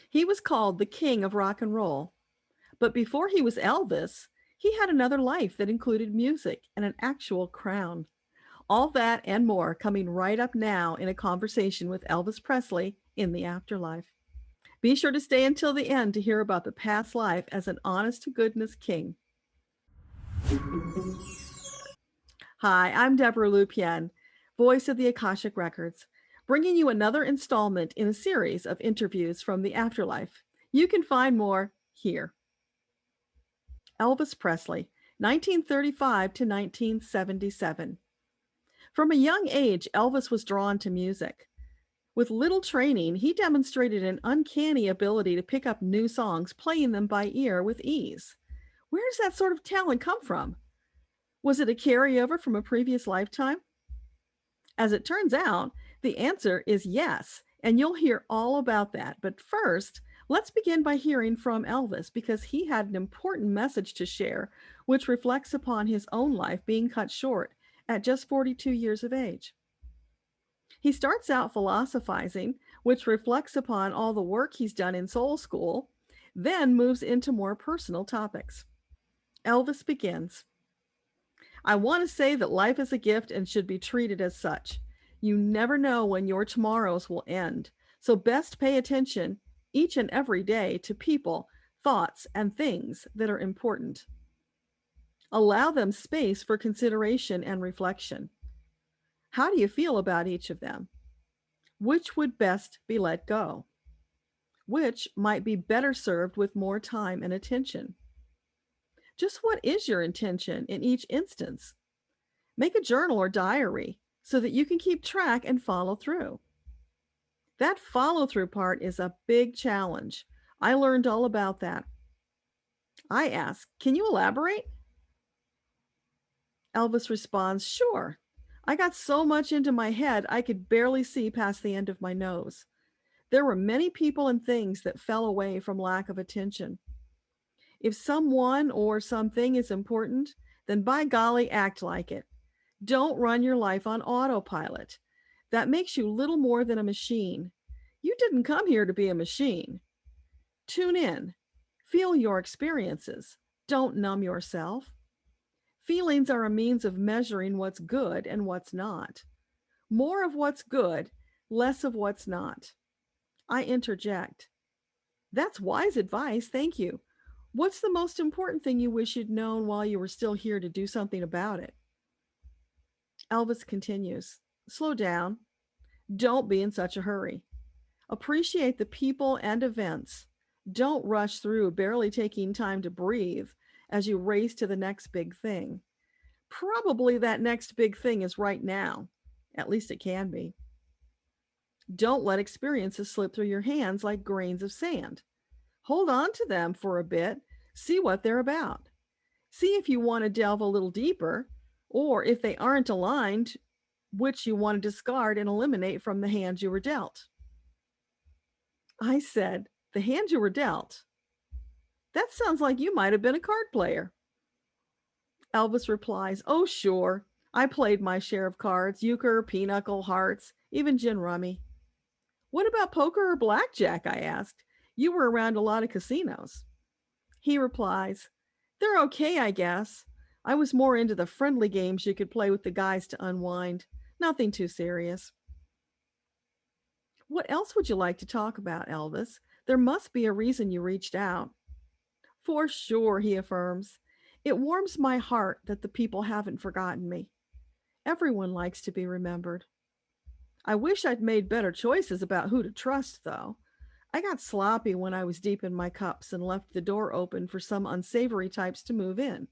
He was called the king of rock and roll. But before he was Elvis, he had another life that included music and an actual crown. All that and more coming right up now in a conversation with Elvis Presley in the afterlife. Be sure to stay until the end to hear about the past life as an honest to goodness king. Hi, I'm Deborah Lupien, voice of the Akashic Records, bringing you another installment in a series of interviews from the afterlife. You can find more here. Elvis Presley, 1935 to 1977. From a young age, Elvis was drawn to music. With little training, he demonstrated an uncanny ability to pick up new songs, playing them by ear with ease. Where does that sort of talent come from? Was it a carryover from a previous lifetime? As it turns out, the answer is yes, and you'll hear all about that. But first, let's begin by hearing from Elvis because he had an important message to share, which reflects upon his own life being cut short at just 42 years of age. He starts out philosophizing, which reflects upon all the work he's done in soul school, then moves into more personal topics. Elvis begins. I want to say that life is a gift and should be treated as such. You never know when your tomorrows will end, so best pay attention each and every day to people, thoughts, and things that are important. Allow them space for consideration and reflection. How do you feel about each of them? Which would best be let go? Which might be better served with more time and attention? Just what is your intention in each instance? Make a journal or diary so that you can keep track and follow through. That follow through part is a big challenge. I learned all about that. I ask, can you elaborate? Elvis responds, sure. I got so much into my head I could barely see past the end of my nose. There were many people and things that fell away from lack of attention. If someone or something is important, then by golly, act like it. Don't run your life on autopilot. That makes you little more than a machine. You didn't come here to be a machine. Tune in. Feel your experiences. Don't numb yourself. Feelings are a means of measuring what's good and what's not. More of what's good, less of what's not. I interject. That's wise advice. Thank you. What's the most important thing you wish you'd known while you were still here to do something about it? Elvis continues. Slow down. Don't be in such a hurry. Appreciate the people and events. Don't rush through, barely taking time to breathe as you race to the next big thing. Probably that next big thing is right now. At least it can be. Don't let experiences slip through your hands like grains of sand. Hold on to them for a bit, see what they're about. See if you want to delve a little deeper, or if they aren't aligned, which you want to discard and eliminate from the hands you were dealt. I said, the hand you were dealt. That sounds like you might have been a card player. Elvis replies, oh, sure. I played my share of cards, euchre, pinochle, hearts, even gin rummy. What about poker or blackjack? I asked. You were around a lot of casinos. He replies, they're okay, I guess. I was more into the friendly games you could play with the guys to unwind. Nothing too serious. What else would you like to talk about, Elvis? There must be a reason you reached out. For sure, he affirms. It warms my heart that the people haven't forgotten me. Everyone likes to be remembered. I wish I'd made better choices about who to trust, though. I got sloppy when I was deep in my cups and left the door open for some unsavory types to move in.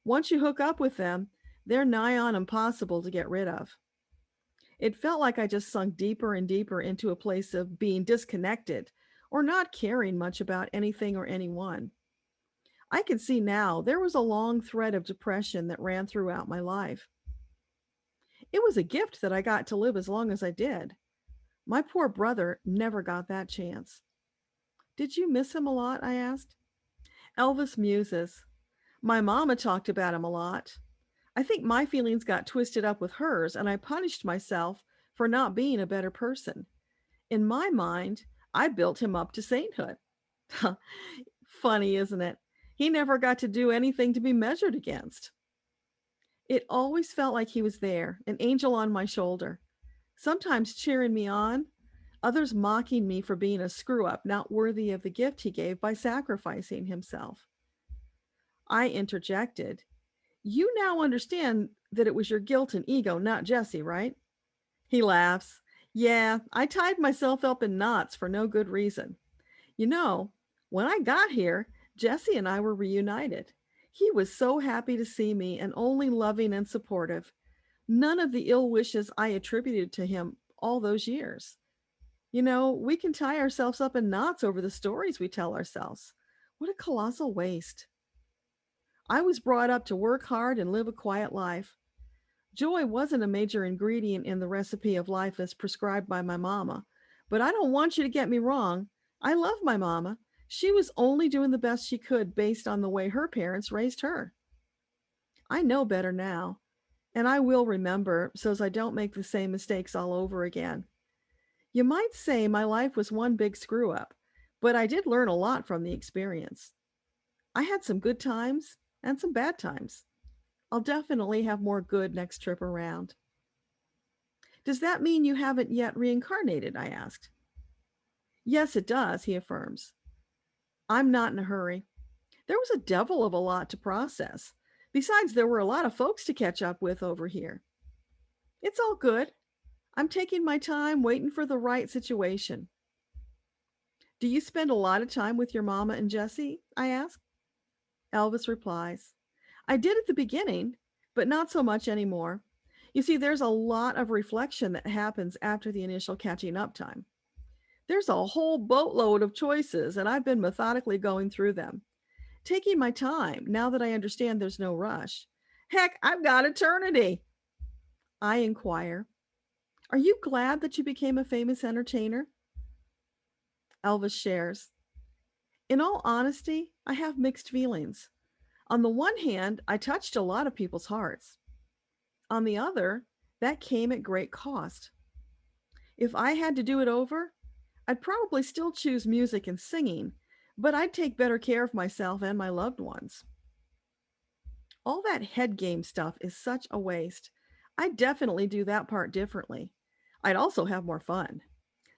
Once you hook up with them, they're nigh on impossible to get rid of. It felt like I just sunk deeper and deeper into a place of being disconnected or not caring much about anything or anyone. I can see now there was a long thread of depression that ran throughout my life. It was a gift that I got to live as long as I did. My poor brother never got that chance. Did you miss him a lot? I asked. Elvis muses. My mama talked about him a lot. I think my feelings got twisted up with hers, and I punished myself for not being a better person. In my mind, I built him up to sainthood. Funny, isn't it? He never got to do anything to be measured against. It always felt like he was there, an angel on my shoulder, sometimes cheering me on, others mocking me for being a screw up, not worthy of the gift he gave by sacrificing himself. I interjected, "You now understand that it was your guilt and ego, not Jesse, right?" He laughs. "Yeah, I tied myself up in knots for no good reason. You know, when I got here, Jesse and I were reunited. He was so happy to see me and only loving and supportive. None of the ill wishes I attributed to him all those years. We can tie ourselves up in knots over the stories we tell ourselves. What a colossal waste. I was brought up to work hard and live a quiet life. Joy wasn't a major ingredient in the recipe of life as prescribed by my mama. But I don't want you to get me wrong. I love my mama. She was only doing the best she could based on the way her parents raised her. I know better now, and I will remember so as I don't make the same mistakes all over again. You might say my life was one big screw up, but I did learn a lot from the experience. I had some good times and some bad times. I'll definitely have more good next trip around. Does that mean you haven't yet reincarnated? I asked. Yes, it does, he affirms. I'm not in a hurry. There was a devil of a lot to process. Besides, there were a lot of folks to catch up with over here. It's all good. I'm taking my time waiting for the right situation. Do you spend a lot of time with your mama and Jesse? I ask. Elvis replies, I did at the beginning, but not so much anymore. You see, there's a lot of reflection that happens after the initial catching up time. There's a whole boatload of choices, and I've been methodically going through them, taking my time now that I understand there's no rush. Heck, I've got eternity. I inquire, are you glad that you became a famous entertainer? Elvis shares, in all honesty, I have mixed feelings. On the one hand, I touched a lot of people's hearts. On the other, that came at great cost. If I had to do it over, I'd probably still choose music and singing, but I'd take better care of myself and my loved ones. All that head game stuff is such a waste. I'd definitely do that part differently. I'd also have more fun,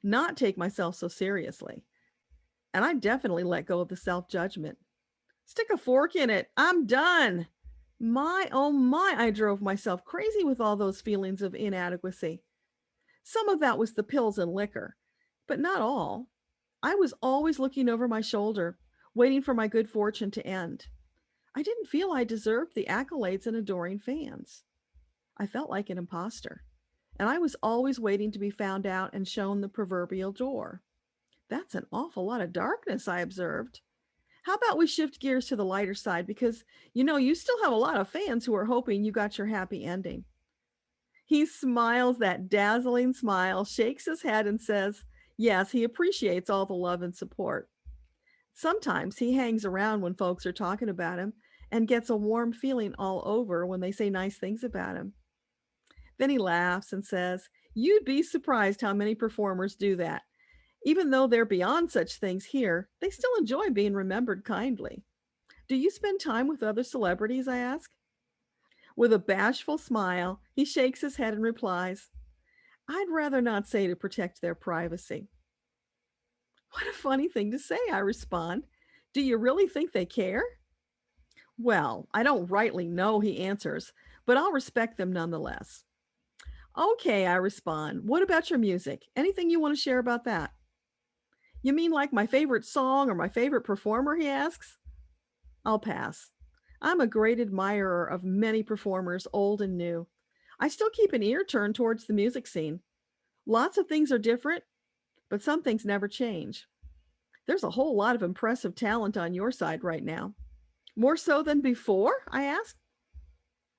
not take myself so seriously. And I'd definitely let go of the self judgment. Stick a fork in it. I'm done. My, oh my, I drove myself crazy with all those feelings of inadequacy. Some of that was the pills and liquor, but not all. I was always looking over my shoulder, waiting for my good fortune to end. I didn't feel I deserved the accolades and adoring fans. I felt like an imposter, and I was always waiting to be found out and shown the proverbial door. That's an awful lot of darkness, I observed. How about we shift gears to the lighter side because you still have a lot of fans who are hoping you got your happy ending. He smiles that dazzling smile, shakes his head, and says, yes, he appreciates all the love and support. Sometimes he hangs around when folks are talking about him and gets a warm feeling all over when they say nice things about him. Then he laughs and says, you'd be surprised how many performers do that. Even though they're beyond such things here, they still enjoy being remembered kindly. Do you spend time with other celebrities? I ask. With a bashful smile, he shakes his head and replies, I'd rather not say to protect their privacy. What a funny thing to say, I respond. Do you really think they care? Well, I don't rightly know, he answers, but I'll respect them nonetheless. Okay, I respond. What about your music? Anything you want to share about that? You mean like my favorite song or my favorite performer, he asks? I'll pass. I'm a great admirer of many performers, old and new. I still keep an ear turned towards the music scene. Lots of things are different, but some things never change. There's a whole lot of impressive talent on your side right now. More so than before? I ask.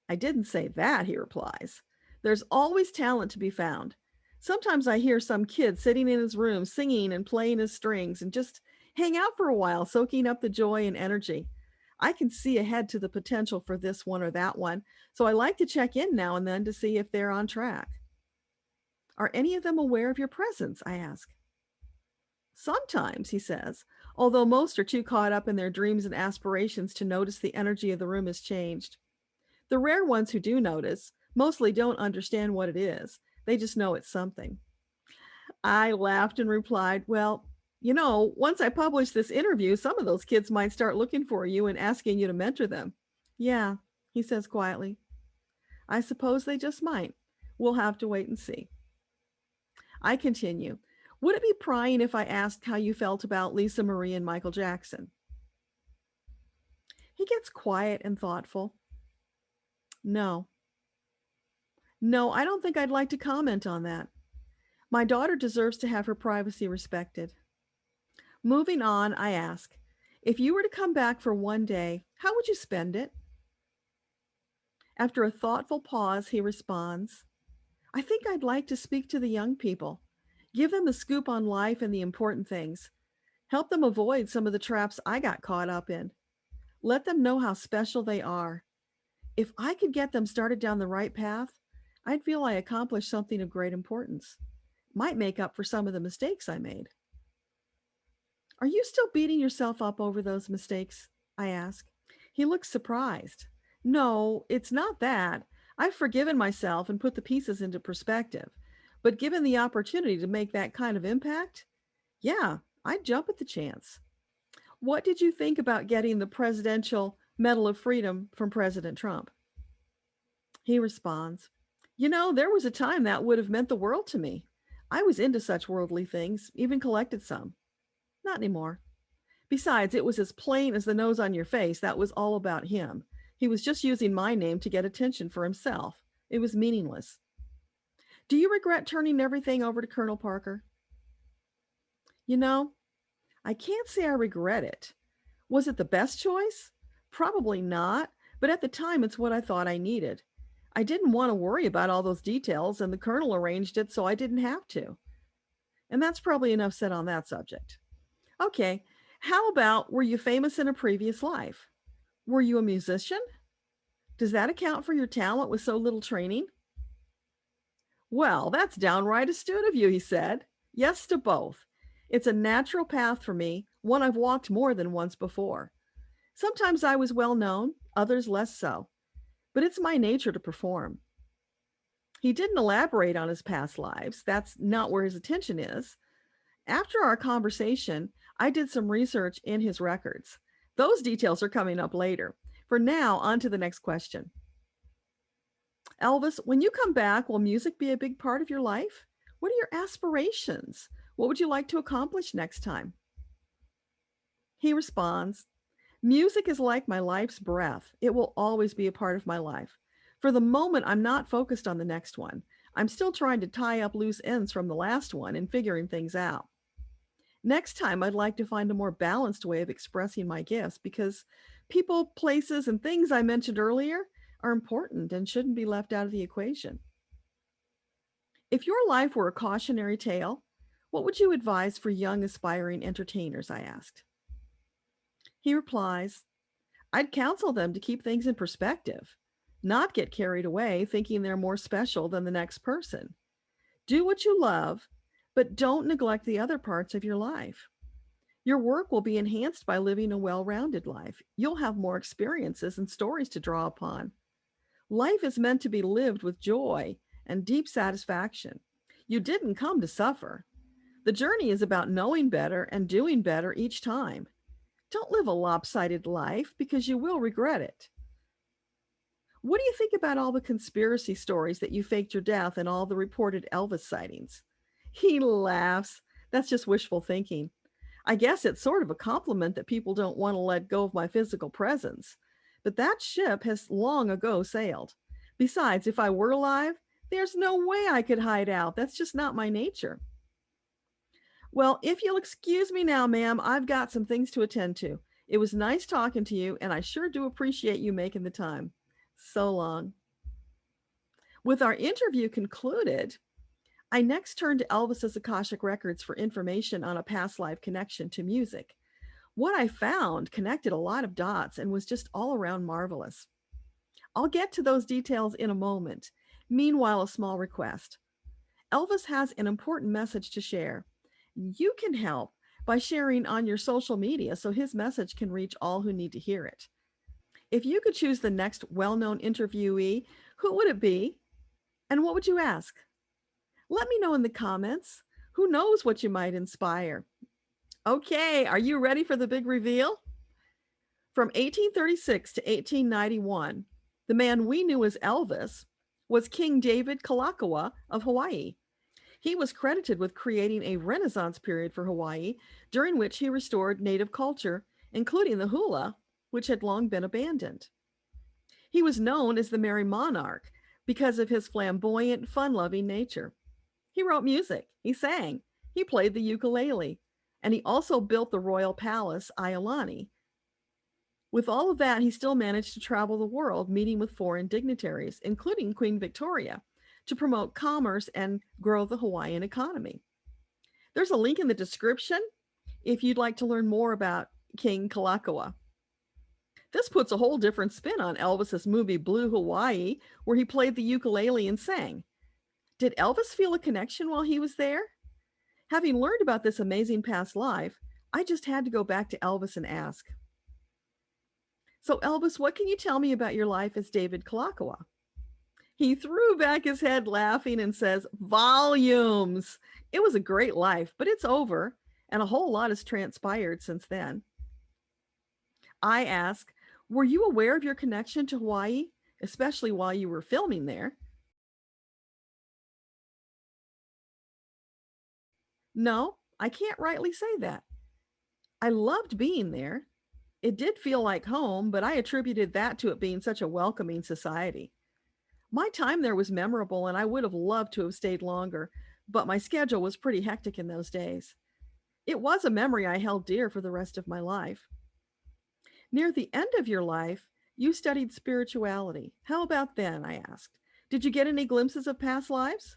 I didn't say that, he replies. There's always talent to be found. Sometimes I hear some kid sitting in his room singing and playing his strings and just hang out for a while, soaking up the joy and energy. I can see ahead to the potential for this one or that one, so I like to check in now and then to see if they're on track. Are any of them aware of your presence? I ask. Sometimes, he says, although most are too caught up in their dreams and aspirations to notice the energy of the room has changed. The rare ones who do notice mostly don't understand what it is. They just know it's something. I laughed and replied, well, once I publish this interview, some of those kids might start looking for you and asking you to mentor them. Yeah, he says quietly. I suppose they just might. We'll have to wait and see. I continue. Would it be prying if I asked how you felt about Lisa Marie and Michael Jackson? He gets quiet and thoughtful. No. No, I don't think I'd like to comment on that. My daughter deserves to have her privacy respected. Moving on, I ask, if you were to come back for one day, how would you spend it? After a thoughtful pause, he responds, I think I'd like to speak to the young people, give them the scoop on life and the important things, help them avoid some of the traps I got caught up in, let them know how special they are. If I could get them started down the right path, I'd feel I accomplished something of great importance. Might make up for some of the mistakes I made. Are you still beating yourself up over those mistakes? I ask. He looks surprised. No, it's not that. I've forgiven myself and put the pieces into perspective. But given the opportunity to make that kind of impact, yeah, I'd jump at the chance. What did you think about getting the Presidential Medal of Freedom from President Trump? He responds, there was a time that would have meant the world to me. I was into such worldly things, even collected some. Not anymore. Besides, it was as plain as the nose on your face. That was all about him. He was just using my name to get attention for himself. It was meaningless. Do you regret turning everything over to Colonel Parker? You know, I can't say I regret it. Was it the best choice? Probably not, but at the time it's what I thought I needed. I didn't want to worry about all those details, and the Colonel arranged it so I didn't have to. And that's probably enough said on that subject. Okay, how about were you famous in a previous life? Were you a musician? Does that account for your talent with so little training? Well, that's downright astute of you, he said. Yes to both. It's a natural path for me, one I've walked more than once before. Sometimes I was well known, others less so, but it's my nature to perform. He didn't elaborate on his past lives. That's not where his attention is. After our conversation, I did some research in his records. Those details are coming up later. For now, on to the next question. Elvis, when you come back, will music be a big part of your life? What are your aspirations? What would you like to accomplish next time? He responds, music is like my life's breath. It will always be a part of my life. For the moment, I'm not focused on the next one. I'm still trying to tie up loose ends from the last one and figuring things out. Next time, I'd like to find a more balanced way of expressing my gifts because people, places, and things I mentioned earlier are important and shouldn't be left out of the equation. If your life were a cautionary tale, what would you advise for young aspiring entertainers? I asked. He replies, I'd counsel them to keep things in perspective, not get carried away thinking they're more special than the next person. Do what you love, but don't neglect the other parts of your life. Your work will be enhanced by living a well rounded life. You'll have more experiences and stories to draw upon. Life is meant to be lived with joy and deep satisfaction. You didn't come to suffer. The journey is about knowing better and doing better each time. Don't live a lopsided life because you will regret it. What do you think about all the conspiracy stories that you faked your death and all the reported Elvis sightings? He laughs. That's just wishful thinking. I guess it's sort of a compliment that people don't want to let go of my physical presence. But that ship has long ago sailed. Besides, if I were alive, there's no way I could hide out. That's just not my nature. Well, if you'll excuse me now, ma'am, I've got some things to attend to. It was nice talking to you, and I sure do appreciate you making the time. So long. With our interview concluded, I next turned to Elvis's Akashic records for information on a past life connection to music. What I found connected a lot of dots and was just all around marvelous. I'll get to those details in a moment. Meanwhile, a small request. Elvis has an important message to share. You can help by sharing on your social media so his message can reach all who need to hear it. If you could choose the next well known interviewee, who would it be? And what would you ask? Let me know in the comments. Who knows what you might inspire? Okay, are you ready for the big reveal? From 1836 to 1891, the man we knew as Elvis was King David Kalakaua of Hawaii. He was credited with creating a Renaissance period for Hawaii, during which he restored native culture, including the hula, which had long been abandoned. He was known as the Merry Monarch because of his flamboyant, fun loving nature. He wrote music, he sang, he played the ukulele, and he also built the royal palace, Iolani. With all of that, he still managed to travel the world, meeting with foreign dignitaries, including Queen Victoria, to promote commerce and grow the Hawaiian economy. There's a link in the description if you'd like to learn more about King Kalakaua. This puts a whole different spin on Elvis's movie Blue Hawaii, where he played the ukulele and sang. Did Elvis feel a connection while he was there? Having learned about this amazing past life, I just had to go back to Elvis and ask. So, Elvis, what can you tell me about your life as David Kalakaua? He threw back his head laughing and says, volumes. It was a great life, but it's over, and a whole lot has transpired since then. I ask, were you aware of your connection to Hawaii, especially while you were filming there? No, I can't rightly say that. I loved being there. It did feel like home, but I attributed that to it being such a welcoming society. My time there was memorable, and I would have loved to have stayed longer, but my schedule was pretty hectic in those days. It was a memory I held dear for the rest of my life. Near the end of your life, you studied spirituality. How about then? I asked. Did you get any glimpses of past lives?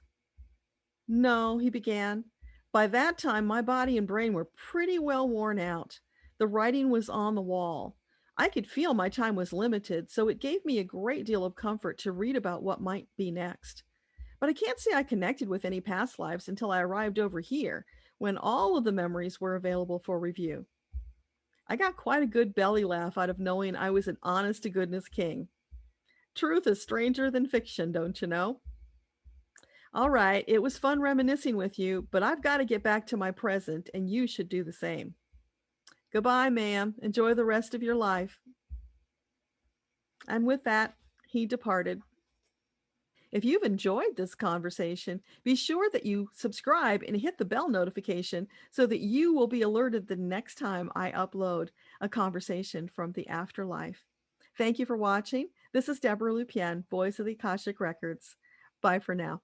No, he began. By that time, my body and brain were pretty well worn out. The writing was on the wall. I could feel my time was limited, so it gave me a great deal of comfort to read about what might be next. But I can't say I connected with any past lives until I arrived over here, when all of the memories were available for review. I got quite a good belly laugh out of knowing I was an honest to goodness king. Truth is stranger than fiction, don't you know? All right, it was fun reminiscing with you, but I've got to get back to my present, and you should do the same. Goodbye, ma'am. Enjoy the rest of your life. And with that, he departed. If you've enjoyed this conversation, be sure that you subscribe and hit the bell notification so that you will be alerted the next time I upload a conversation from the afterlife. Thank you for watching. This is Debbra Lupien, voice of the Akashic Records. Bye for now.